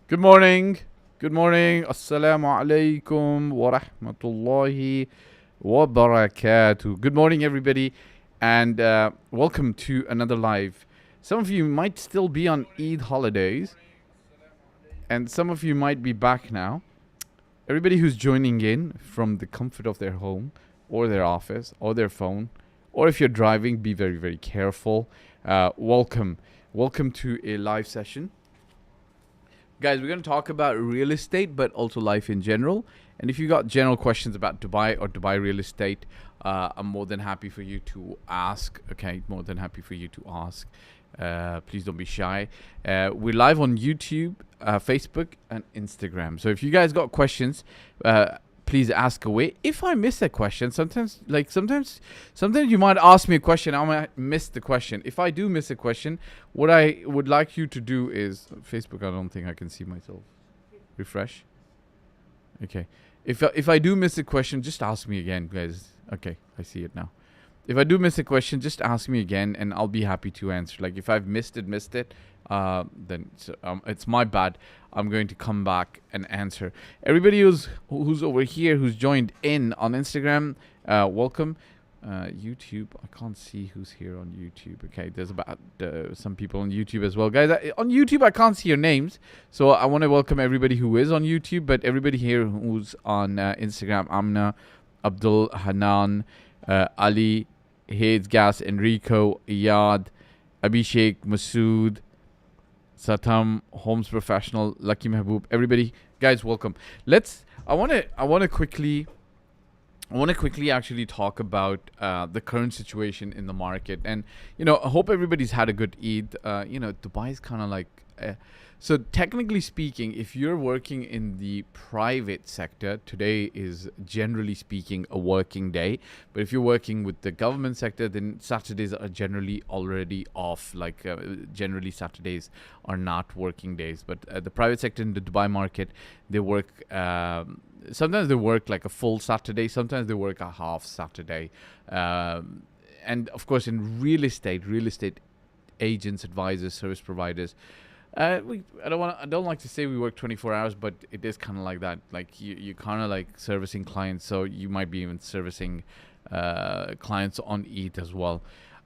Good morning. Good morning. Assalamu alaikum wa rahmatullahi wa barakatuh. Good morning, everybody, and welcome to another live. Some of you might still be on Eid holidays, and some of you might be back now. Everybody who's joining in from the comfort of their home, or their office, or their phone, or if you're driving, be very, very careful. Welcome. Welcome to a live session. Guys, we're going to talk about real estate, but also life in general. And if you got general questions about Dubai or Dubai real estate, I'm more than happy for you to ask. Okay, more than happy for you to ask. Please don't be shy. We're live on YouTube, Facebook, and Instagram. So if you guys got questions, please ask away. If I miss a question, sometimes you might ask me a question, I might miss the question. If I do miss a question, what I would like you to do is Facebook. I don't think I can see myself. Refresh. Okay. If I do miss a question, just ask me again, guys. Okay, I see it now. If I do miss a question, just ask me again, and I'll be happy to answer. Like if I've missed it, then it's my bad. I'm going to come back and answer. Everybody who's over here, who's joined in on Instagram, welcome. YouTube, I can't see who's here on YouTube. Okay, there's about some people on YouTube as well. Guys, on YouTube, I can't see your names. So I want to welcome everybody who is on YouTube, but everybody here who's on Instagram, Amna, Abdul, Hanan, Ali, Hades, Gas, Enrico, Iyad, Abhishek, Masood, Satam, Homes Professional, Lucky Mehboob, everybody, guys, welcome. I want to quickly actually talk about the current situation in the market, and I hope everybody's had a good Eid. Dubai is kind of like. So technically speaking, if you're working in the private sector, today is generally speaking a working day. But if you're working with the government sector, then Saturdays are generally already off. Like generally Saturdays are not working days. But the private sector in the Dubai market, they work. Sometimes they work like a full Saturday. Sometimes they work a half Saturday. And of course, in real estate agents, advisors, service providers. I don't like to say we work 24 hours, but it is kind of like that. Like you kind of like servicing clients, so you might be even servicing clients on Eid as well.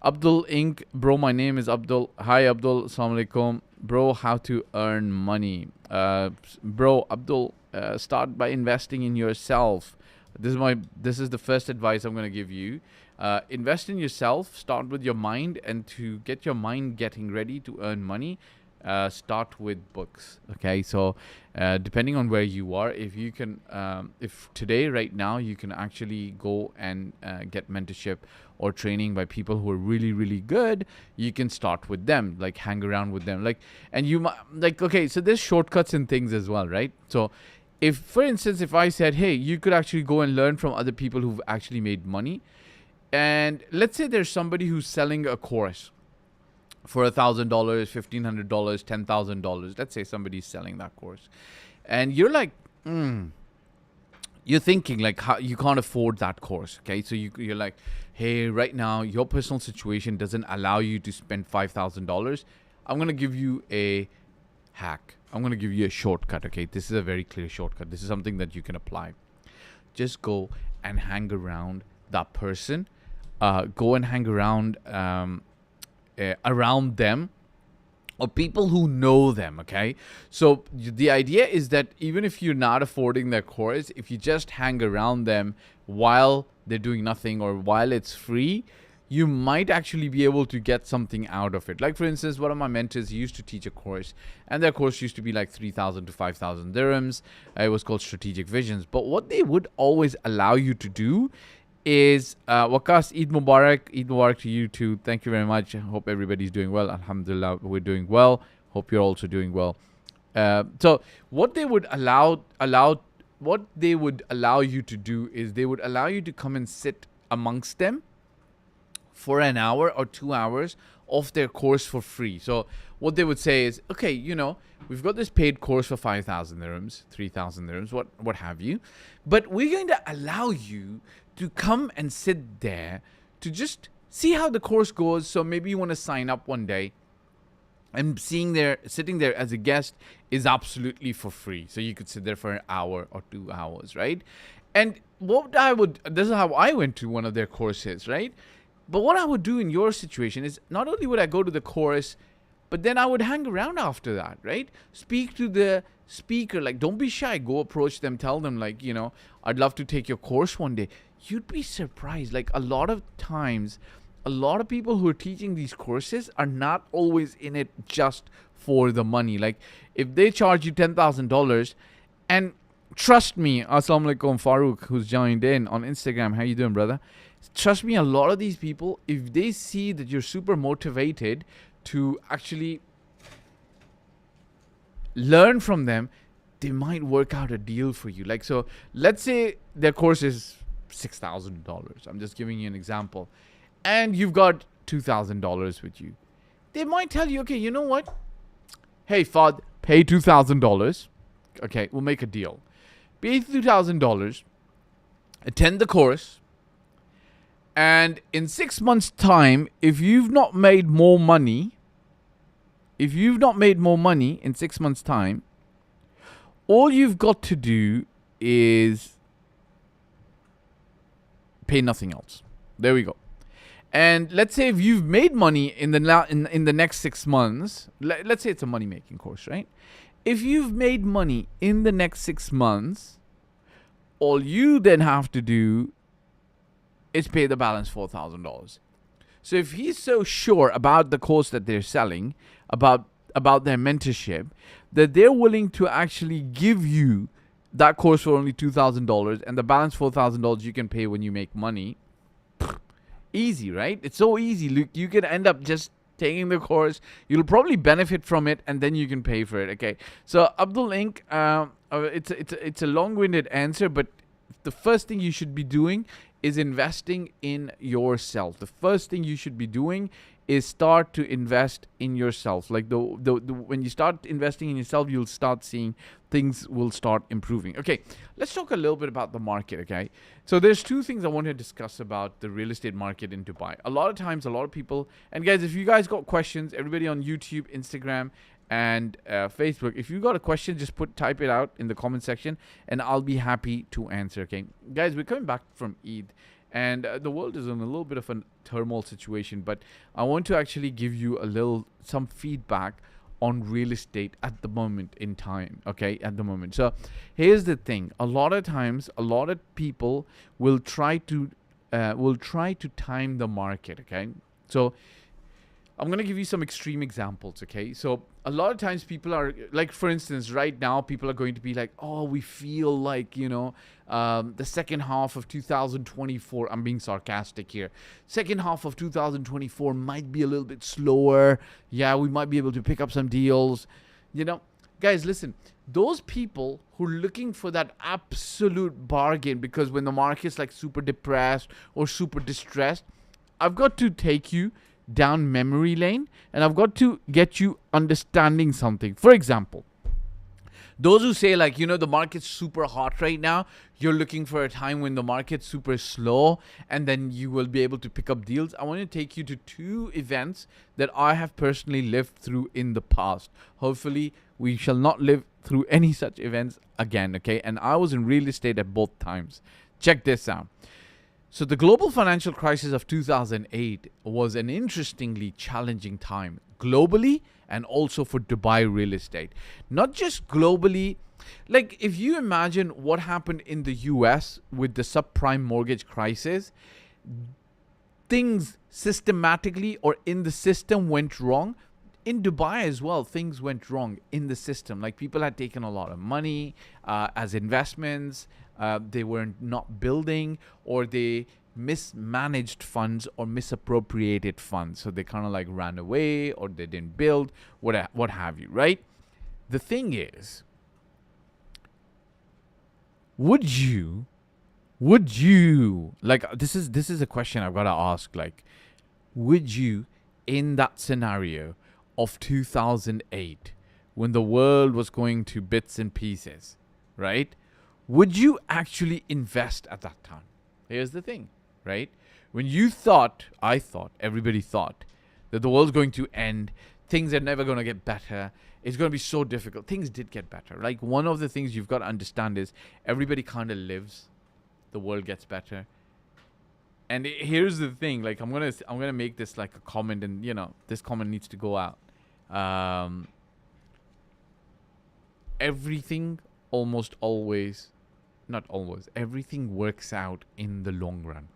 Abdul Inc. Bro, my name is Abdul. Hi Abdul, assalamu alaikum. Bro, how to earn money? Bro, Abdul, start by investing in yourself. This is the first advice I'm going to give you. Invest in yourself. Start with your mind, and to get your mind getting ready to earn money, start with books. Okay, so depending on where you are, if you can, if today right now you can actually go and get mentorship or training by people who are really, really good, you can start with them, like hang around with them, and you might okay, so there's shortcuts in things as well, right? So if, for instance, if I said, hey, you could actually go and learn from other people who've actually made money, and let's say there's somebody who's selling a course for $1,000, $1,500, $10,000. Let's say somebody's selling that course, and you're like, you're thinking like, how you can't afford that course. Okay, so you're like, hey, right now your personal situation doesn't allow you to spend $5,000. I'm gonna give you a hack. I'm gonna give you a shortcut. Okay, this is a very clear shortcut. This is something that you can apply. Just go and hang around that person. Go and hang around. Around them, or people who know them. Okay, so the idea is that even if you're not affording their course, if you just hang around them while they're doing nothing or while it's free, you might actually be able to get something out of it. Like for instance, one of my mentors used to teach a course, and their course used to be like 3,000 to 5,000 dirhams. It was called Strategic Visions. But what they would always allow you to do is Wakas, Eid Mubarak to you too. Thank you very much. I hope everybody's doing well. Alhamdulillah, we're doing well. Hope you're also doing well. So what they would allow you to do is they would allow you to come and sit amongst them for an hour or 2 hours of their course for free. So what they would say is, okay, we've got this paid course for 5,000 dirhams, 3,000 dirhams, what have you, but we're going to allow you to come and sit there to just see how the course goes. So maybe you want to sign up one day And sitting there as a guest is absolutely for free. So you could sit there for an hour or 2 hours, right? And this is how I went to one of their courses, right? But what I would do in your situation is not only would I go to the course, but then I would hang around after that, right? Speak to the speaker, like, don't be shy. Go approach them, tell them, like, I'd love to take your course one day. You'd be surprised. Like, a lot of times, a lot of people who are teaching these courses are not always in it just for the money. Like, if they charge you $10,000, and trust me, Assalamu alaikum Farouk, who's joined in on Instagram. How you doing, brother? Trust me, a lot of these people, if they see that you're super motivated to actually learn from them, they might work out a deal for you. Like, so let's say their course is $6,000. I'm just giving you an example. And you've got $2,000 with you. They might tell you, okay, you know what? Hey, Fahd, pay $2,000. Okay, we'll make a deal. Pay $2,000, attend the course, and in 6 months' time, if you've not made more money in 6 months' time, all you've got to do is pay nothing else. There we go. And let's say if you've made money in the next 6 months, let's say it's a money-making course, right? If you've made money in the next 6 months, all you then have to do is pay the balance $4,000. So if he's so sure about the course that they're selling, about their mentorship, that they're willing to actually give you that course for only $2,000 and the balance $4,000 you can pay when you make money, easy, right? It's so easy. Look, you can end up just taking the course. You'll probably benefit from it, and then you can pay for it. Okay. So Abdul Inc. It's a long-winded answer, but the first thing you should be doing is investing in yourself. The first thing you should be doing is start to invest in yourself. Like when you start investing in yourself, you'll start seeing things will start improving. Okay, let's talk a little bit about the market, okay? So there's two things I want to discuss about the real estate market in Dubai. A lot of times, a lot of people, and guys, if you guys got questions, everybody on YouTube, Instagram, and Facebook, if you got a question, just type it out in the comment section, and I'll be happy to answer, okay? Guys, we're coming back from Eid, and the world is in a little bit of a turmoil situation, but I want to actually give you some feedback on real estate at the moment in time, okay? At the moment. So here's the thing. A lot of times, a lot of people will try to time the market, okay? So I'm going to give you some extreme examples, okay? So a lot of times people are, like, for instance, right now, people are going to be like, oh, we feel like, the second half of 2024, I'm being sarcastic here, second half of 2024 might be a little bit slower. Yeah, we might be able to pick up some deals. Guys, listen, those people who are looking for that absolute bargain, because when the market's like super depressed or super distressed, I've got to take you down memory lane, and I've got to get you understanding something. For example, those who say, like, the market's super hot right now, you're looking for a time when the market's super slow, and then you will be able to pick up deals. I want to take you to two events that I have personally lived through in the past. Hopefully, we shall not live through any such events again, okay? And I was in real estate at both times. Check this out. So the global financial crisis of 2008 was an interestingly challenging time globally and also for Dubai real estate. Not just globally, like if you imagine what happened in the US with the subprime mortgage crisis, things systematically or in the system went wrong. In Dubai as well, things went wrong in the system. Like people had taken a lot of money as investments. They were not building, or they mismanaged funds or misappropriated funds. So they kind of like ran away, or they didn't build, what have you, right? The thing is, would you, like, this is a question I've got to ask, like, would you, in that scenario of 2008, when the world was going to bits and pieces, right? Would you actually invest at that time? Here's the thing, right? When you thought, everybody thought that the world's going to end, things are never going to get better. It's going to be so difficult. Things did get better. Like, one of the things you've got to understand is everybody kind of lives. The world gets better. And here's the thing. Like, I'm gonna make this like a comment, and this comment needs to go out. Everything almost always, not always, everything works out in the long run.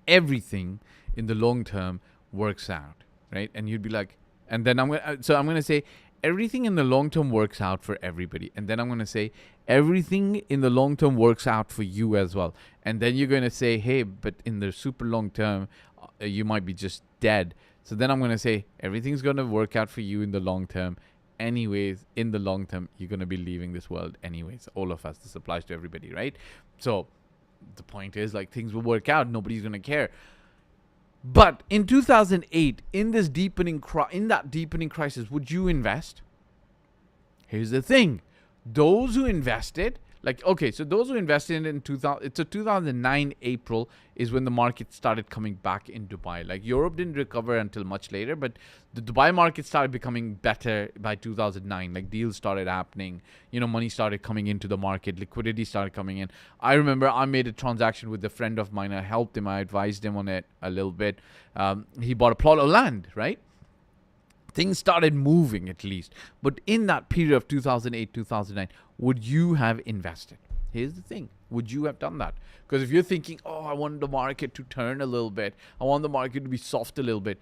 Everything in the long term works out, right? And you'd be like, and then I'm gonna say everything in the long term works out for everybody, and then I'm gonna say everything in the long term works out for you as well, and then you're gonna say, hey, but in the super long term, you might be just dead. So then I'm gonna say everything's gonna work out for you in the long term. Anyways, in the long term, you're going to be leaving this world anyways. All of us. This applies to everybody, right? So the point is, like, things will work out. Nobody's going to care. But in 2008, in that deepening crisis, would you invest? Here's the thing. Those who invested, those who invested in 2009 April is when the market started coming back in Dubai. Like, Europe didn't recover until much later, but the Dubai market started becoming better by 2009. Like, deals started happening, money started coming into the market, liquidity started coming in. I remember I made a transaction with a friend of mine. I helped him, I advised him on it a little bit. He bought a plot of land, right? Things started moving at least. But in that period of 2008, 2009, would you have invested? Here's the thing. Would you have done that? Because if you're thinking, oh, I want the market to turn a little bit, I want the market to be soft a little bit.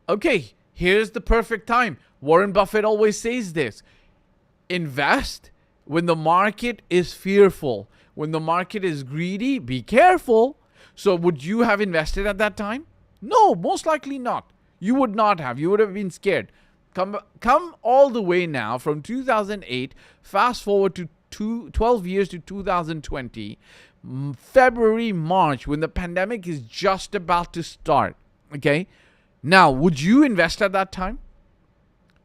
Okay, here's the perfect time. Warren Buffett always says this. Invest when the market is fearful. When the market is greedy, be careful. So would you have invested at that time? No, most likely not. You would not have. You would have been scared. Come all the way now from 2008, fast forward to 12 years to 2020, February, March, when the pandemic is just about to start. Okay? Now, would you invest at that time?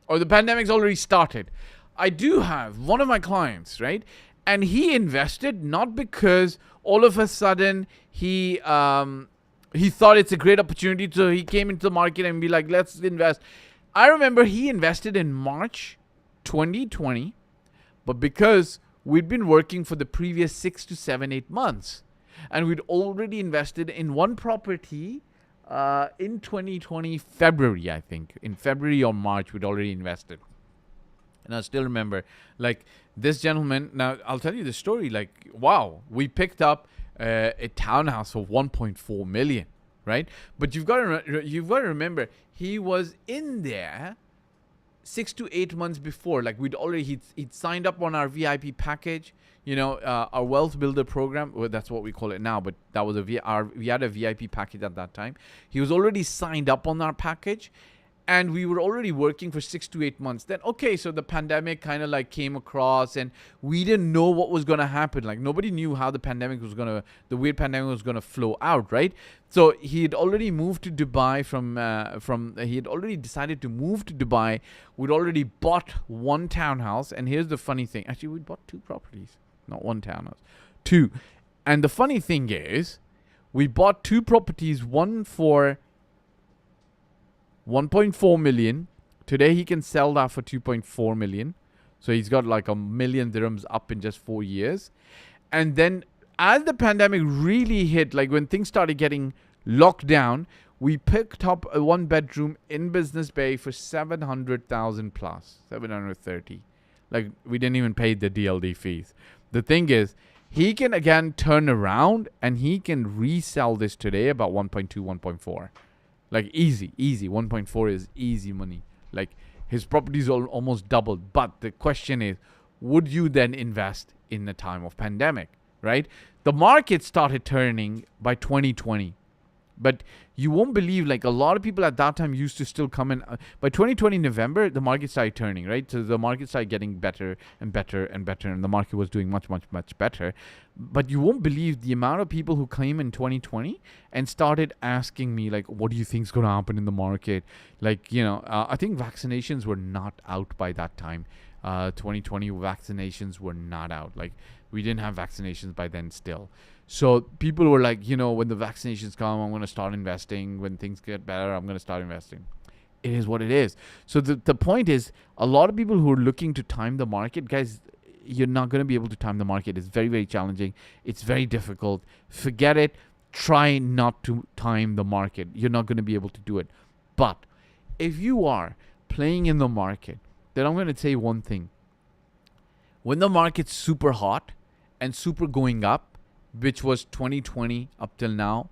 Or the pandemic's already started? I do have one of my clients, right? And he invested not because all of a sudden he thought it's a great opportunity, so he came into the market and be like, let's invest. I remember he invested in March 2020, but because we'd been working for the previous 6 to 7, 8 months, and we'd already invested in one property in 2020, February, I think. In February or March, we'd already invested. And I still remember, like, this gentleman, now I'll tell you the story, like, wow, we picked up a townhouse for 1.4 million, right? But you've got to remember, he was in there 6 to 8 months before. Like, he'd signed up on our VIP package, our Wealth Builder program. Well, that's what we call it now, but that was we had a VIP package at that time. He was already signed up on our package, and we were already working for 6 to 8 months. Then, okay, so the pandemic kind of like came across, and we didn't know what was going to happen. Like, nobody knew how the weird pandemic was going to flow out, right? So he had already moved to Dubai he had already decided to move to Dubai. We'd already bought one townhouse. And here's the funny thing. Actually, we bought 2 properties, not one townhouse, 2. And the funny thing is, we bought 2 properties, one for 1.4 million. Today he can sell that for 2.4 million. So he's got like 1 million dirhams up in just 4 years. And then as the pandemic really hit, like when things started getting locked down, we picked up a 1-bedroom in Business Bay for 700,000 plus, 730. Like, we didn't even pay the DLD fees. The thing is, he can again turn around and he can resell this today about 1.2, 1.4. Like, easy. 1.4 is easy money. Like, his properties are almost doubled. But the question is, would you then invest in the time of pandemic, right? The market started turning by 2020. But you won't believe, like, a lot of people at that time used to still come in. By 2020 November, the market started turning, right? So the market started getting better and better and better, and the market was doing much, much, much better. But you won't believe the amount of people who came in 2020 and started asking me, like, what do you think is going to happen in the market? Like, I think vaccinations were not out by that time. 2020 vaccinations were not out. Like, we didn't have vaccinations by then still. So people were like, when the vaccinations come, I'm going to start investing. When things get better, I'm going to start investing. it is what it is. So the point is, a lot of people who are looking to time the market, guys, you're not going to be able to time the market. It's very, very challenging. It's very difficult. Forget it. Try not to time the market. You're not going to be able to do it. But if you are playing in the market, then I'm going to say one thing. When the market's super hot and super going up, which was 2020 up till now,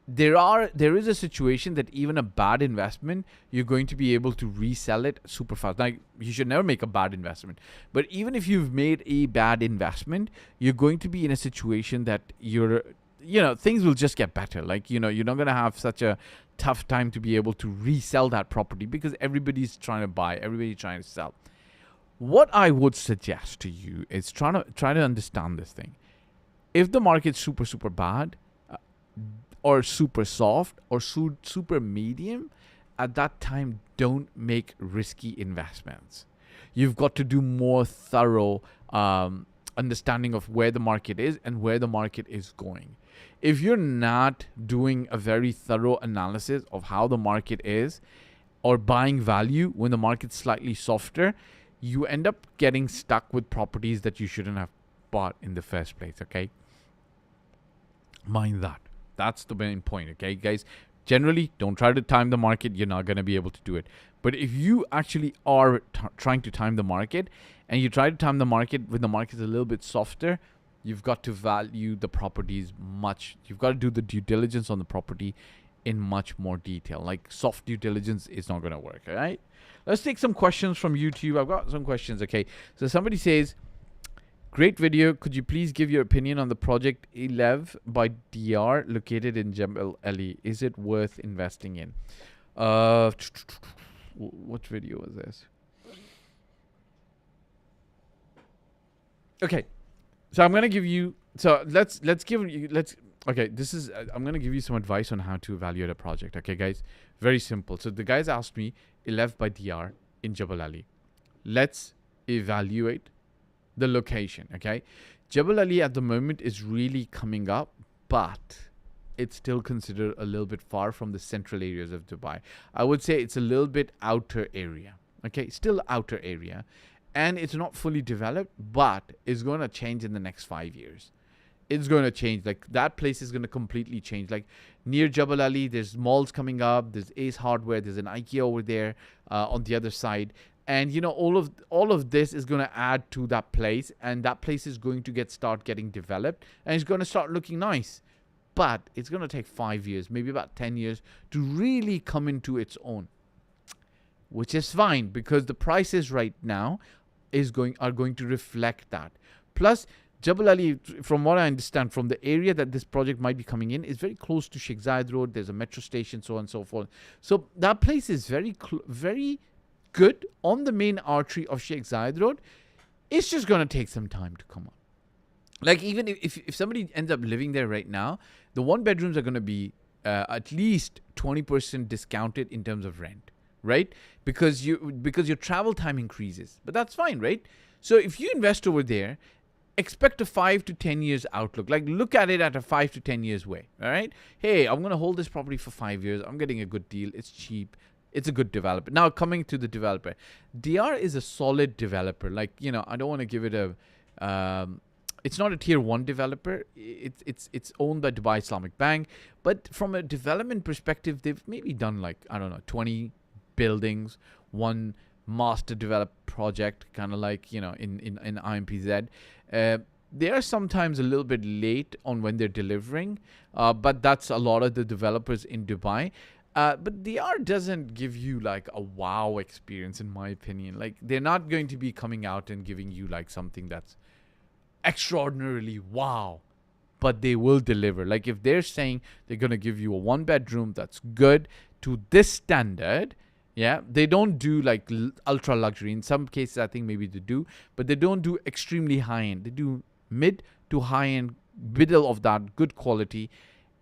there is a situation that even a bad investment, you're going to be able to resell it super fast. Like, you should never make a bad investment. But even if you've made a bad investment, you're going to be in a situation that things will just get better. Like, you're not going to have such a tough time to be able to resell that property because everybody's trying to buy, everybody's trying to sell. What I would suggest to you is try to understand this thing. If the market's super, super bad, or super soft, or super medium, at that time, don't make risky investments. You've got to do more thorough understanding of where the market is and where the market is going. If you're not doing a very thorough analysis of how the market is, or buying value when the market's slightly softer, you end up getting stuck with properties that you shouldn't have bought in the first place, okay? Mind that. That's the main point, okay, guys? Generally, don't try to time the market. You're not going to be able to do it. But if you actually are trying to time the market, and you try to time the market when the market is a little bit softer, you've got to value the properties much. You've got to do the due diligence on the property in much more detail. Like, soft due diligence is not going to work, all right? Let's take some questions from YouTube. I've got some questions, okay? So somebody says, great video. Could you please give your opinion on the project 11 by DR located in Jebel Ali? Is it worth investing in? What video was this? Okay. So I'm going to give you, I'm going to give you some advice on how to evaluate a project. Okay, guys? Very simple. So the guys asked me 11 by DR in Jebel Ali. Let's evaluate the location, okay? Jebel Ali at the moment is really coming up, but it's still considered a little bit far from the central areas of Dubai. I would say it's a little bit outer area, okay? Still outer area. And it's not fully developed, but it's going to change in the next 5 years. It's going to change. Like, that place is going to completely change. Like, near Jebel Ali, there's malls coming up. There's Ace Hardware. There's an IKEA over there on the other side. And, all of this is going to add to that place. And that place is going to start getting developed. And it's going to start looking nice. But it's going to take 5 years, maybe about 10 years, to really come into its own. Which is fine, because the prices right now are going to reflect that. Plus, Jebel Ali, from what I understand, from the area that this project might be coming in, is very close to Sheikh Zayed Road. There's a metro station, so on and so forth. So that place is very good on the main artery of Sheikh Zayed Road. It's just going to take some time to come up. Like, even if somebody ends up living there right now, the one bedrooms are going to be at least 20% discounted in terms of rent, right? Because your travel time increases. But that's fine, right? So if you invest over there, expect a 5 to 10 years outlook. Like, look at it at a 5 to 10 years way, all right? Hey, I'm going to hold this property for 5 years. I'm getting a good deal. It's cheap. It's a good developer. Now, coming to the developer. DR is a solid developer. Like, I don't want to give it a... it's not a tier 1 developer. It's owned by Dubai Islamic Bank. But from a development perspective, they've maybe done 20 buildings, one master developed project, kind of like, in IMPZ. They are sometimes a little bit late on when they're delivering, but that's a lot of the developers in Dubai. But DR doesn't give you a wow experience, in my opinion. Like, they're not going to be coming out and giving you something that's extraordinarily wow, but they will deliver. Like, if they're saying they're going to give you a 1 bedroom that's good to this standard, yeah, they don't do ultra luxury. In some cases, I think maybe they do, but they don't do extremely high end. They do mid to high end, middle of that, good quality.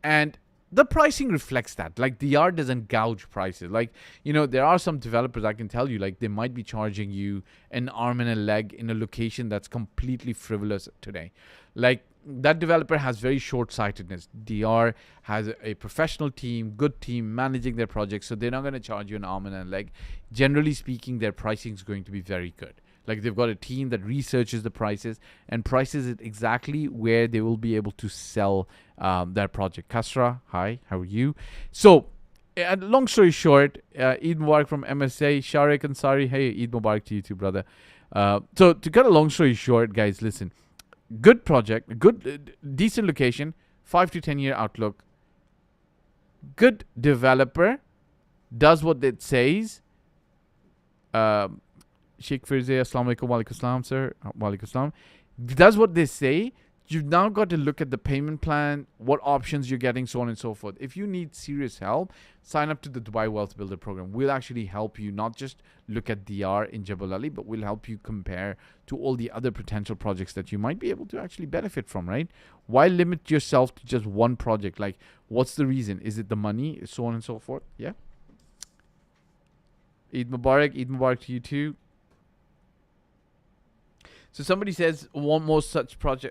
And the pricing reflects that. Like DR doesn't gouge prices. Like, there are some developers, I can tell you, like they might be charging you an arm and a leg in a location that's completely frivolous today. Like that developer has very short-sightedness. DR has a professional team, good team managing their projects, so they're not going to charge you an arm and a leg. Generally speaking, their pricing is going to be very good. Like they've got a team that researches the prices and prices it exactly where they will be able to sell their project. Kasra, hi, how are you? So, long story short, Eid Mubarak from MSA, Sharik Ansari, hey, Eid Mubarak to you too, brother. So, to cut a long story short, guys, listen. Good project, good, decent location, 5 to 10 year outlook, good developer, does what it says. Sheikh Firze, Assalamu alaikum, walaikum assalam, sir. Walaikum assalam. Does what they say. You've now got to look at the payment plan, what options you're getting, so on and so forth. If you need serious help, sign up to the Dubai Wealth Builder program. We'll actually help you not just look at DR in Jebel Ali, but we'll help you compare to all the other potential projects that you might be able to actually benefit from, right? Why limit yourself to just one project? Like, what's the reason? Is it the money, so on and so forth? Yeah. Eid Mubarak to you too. So somebody says one more such properties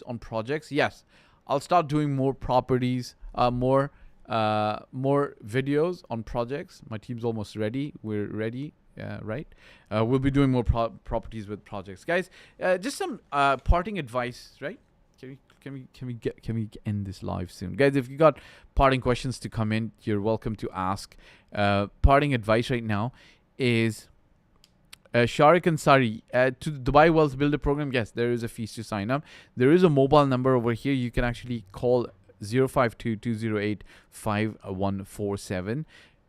on projects. Yes, I'll start doing more properties, more videos on projects. My team's almost ready. We're ready. Right. We'll be doing more properties with projects, guys. Just some parting advice, right? Can we end this live soon, guys? If you got parting questions to come in, you're welcome to ask. Parting advice right now is. Sharik Ansari, to the Dubai Wealth Builder program, yes, there is a fees to sign up. There is a mobile number over here. You can actually call 052-208-5147.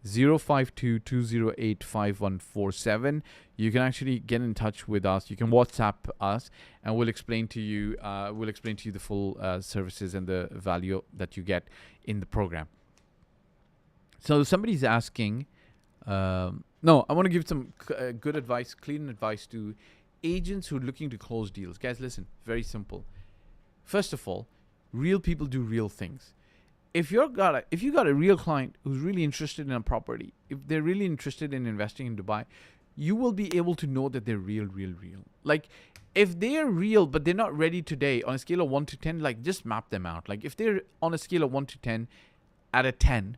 052-208-5147. You can actually get in touch with us. You can WhatsApp us, and we'll explain to you. The full services and the value that you get in the program. So somebody's asking. No, I want to give some good advice, clean advice to agents who are looking to close deals. Guys, listen, very simple. First of all, real people do real things. If you got a real client who's really interested in a property, if they're really interested in investing in Dubai, you will be able to know that they're real. Like, if they're real but they're not ready today, on a scale of 1 to 10, like, just map them out. Like, if they're on a scale of 1 to 10, at a 10,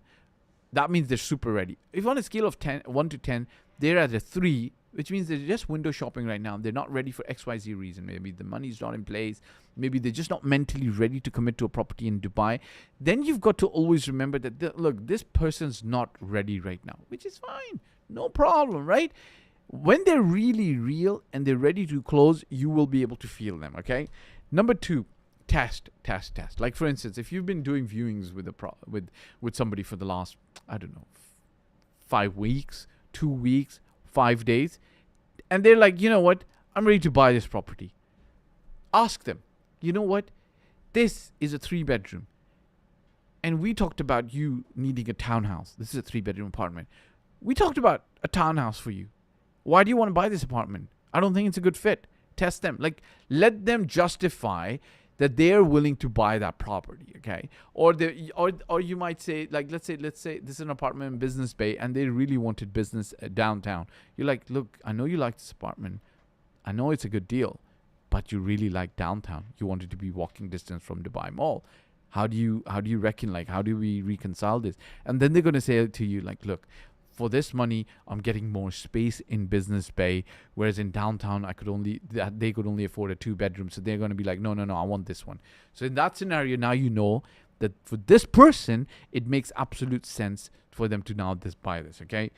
that means they're super ready. If on a scale of 1 to 10, they're at a 3, which means they're just window shopping right now. They're not ready for XYZ reason. Maybe the money's not in place. Maybe they're just not mentally ready to commit to a property in Dubai. Then you've got to always remember that, look, this person's not ready right now, which is fine. No problem, right? When they're really real and they're ready to close, you will be able to feel them, okay? Number 2. Test. Like, for instance, if you've been doing viewings with somebody for the last, I don't know, 5 weeks, 2 weeks, 5 days, and they're like, you know what, I'm ready to buy this property. Ask them, you know what, this is a 3-bedroom, and we talked about you needing a townhouse. This is a 3-bedroom apartment. We talked about a townhouse for you. Why do you want to buy this apartment? I don't think it's a good fit. Test them. Like, let them justify that they're willing to buy that property, okay? Or you might say, like, let's say this is an apartment in Business Bay, and they really wanted business downtown. You're like, look, I know you like this apartment. I know it's a good deal, but you really like downtown. You wanted to be walking distance from Dubai Mall. How do you reckon? Like, how do we reconcile this? And then they're going to say to you, like, look, for this money, I'm getting more space in Business Bay, whereas in downtown, they could only afford a 2-bedroom. So they're going to be like, no, I want this one. So in that scenario, now you know that for this person, it makes absolute sense for them to now buy this, okay?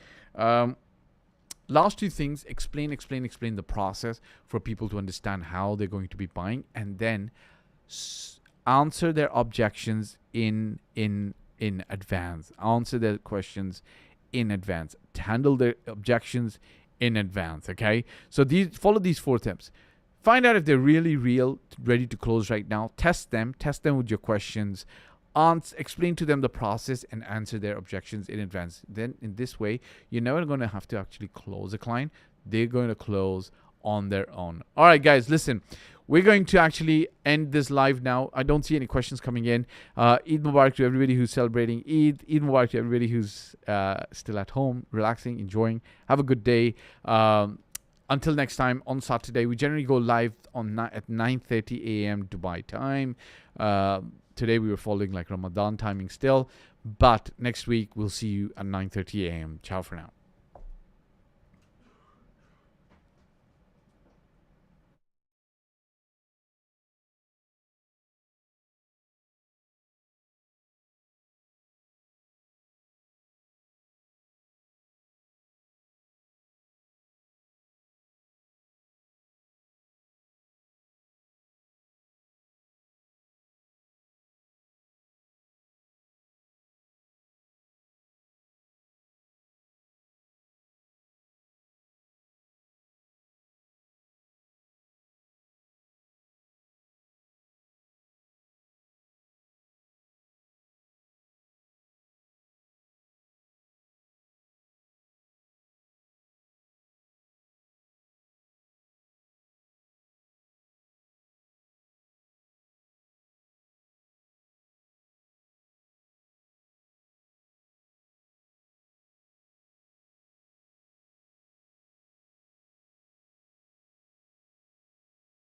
Last 2 things, explain the process for people to understand how they're going to be buying, and then answer their objections in advance. Answer their questions in advance. Handle their objections in advance, okay? So follow these 4 tips. Find out if they're really real, ready to close right now. Test them with your questions. Explain to them the process and answer their objections in advance. Then in this way, you're never going to have to actually close a client. They're going to close on their own. All right, guys, listen. we're going to actually end this live now. I don't see any questions coming in. Eid Mubarak to everybody who's celebrating Eid. Eid Mubarak to everybody who's still at home, relaxing, enjoying. Have a good day. Until next time on Saturday, we generally go live at 9:30 a.m. Dubai time. Today we were following like Ramadan timing still, but next week we'll see you at 9:30 a.m. Ciao for now.